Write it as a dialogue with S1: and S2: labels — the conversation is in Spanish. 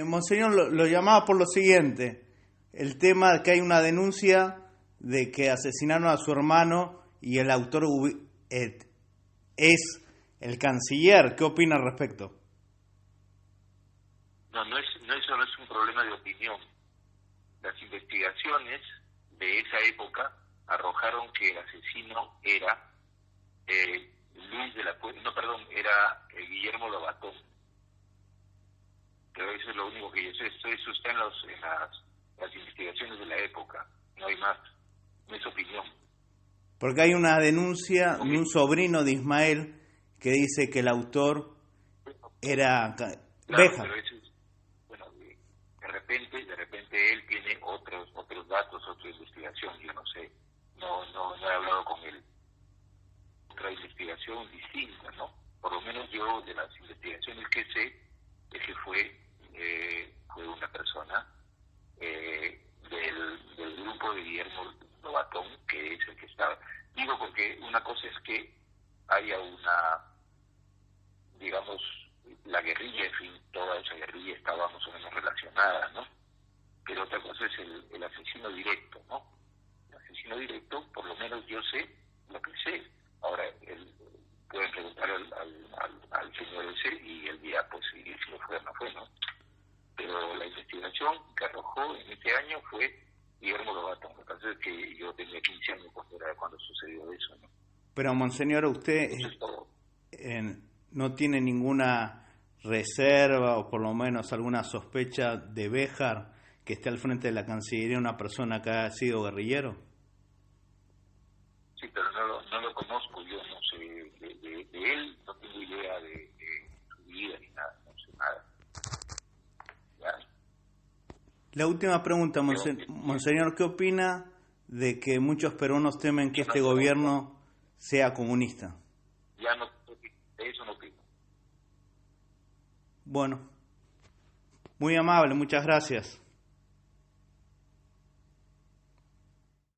S1: Monseñor, lo llamaba por lo siguiente, el tema de que hay una denuncia de que asesinaron a su hermano y el autor es el canciller. ¿Qué opina al respecto?
S2: Eso no es un problema de opinión. Las investigaciones de esa época arrojaron que el asesino era Guillermo Lobatón. Pero eso es lo único que yo sé. Eso está en las investigaciones de la época. No hay más. No es opinión.
S1: Porque hay una denuncia de un sobrino de Ismael que dice que el autor era Béjar.
S2: Pero eso es, de repente él tiene otros datos, otra investigación. Yo no sé. No he hablado con él. Otra investigación distinta, ¿no? Por lo menos yo, de las investigaciones que sé, es que fue una persona del grupo de Guillermo Lobatón, que es el que está. Digo porque una cosa es que haya digamos, la guerrilla, en fin, toda esa guerrilla estaba más o menos relacionada, ¿no? Pero otra cosa es el asesino directo, ¿no? El asesino directo, por lo menos yo sé lo que sé. Ahora, pueden preguntar al señor ese y él dirá, pues, si lo fue o no fue, ¿no? Pero la investigación que arrojó en este año fue Guillermo Lobatón. Lo que pasa es que yo tenía 15 años cuando sucedió eso, ¿no?
S1: Pero, Monseñor, usted no tiene ninguna reserva o por lo menos alguna sospecha de Béjar, que esté al frente de la Cancillería, una persona que ha sido guerrillero.
S2: Sí, pero no lo conozco, yo no sé de él, no tengo idea de su vida ni nada, no sé nada. ¿Ya?
S1: La última pregunta, Monseñor, ¿qué opina de que muchos peruanos temen que este gobierno sea comunista?
S2: Ya no, de eso no opino.
S1: Bueno, muy amable, muchas gracias.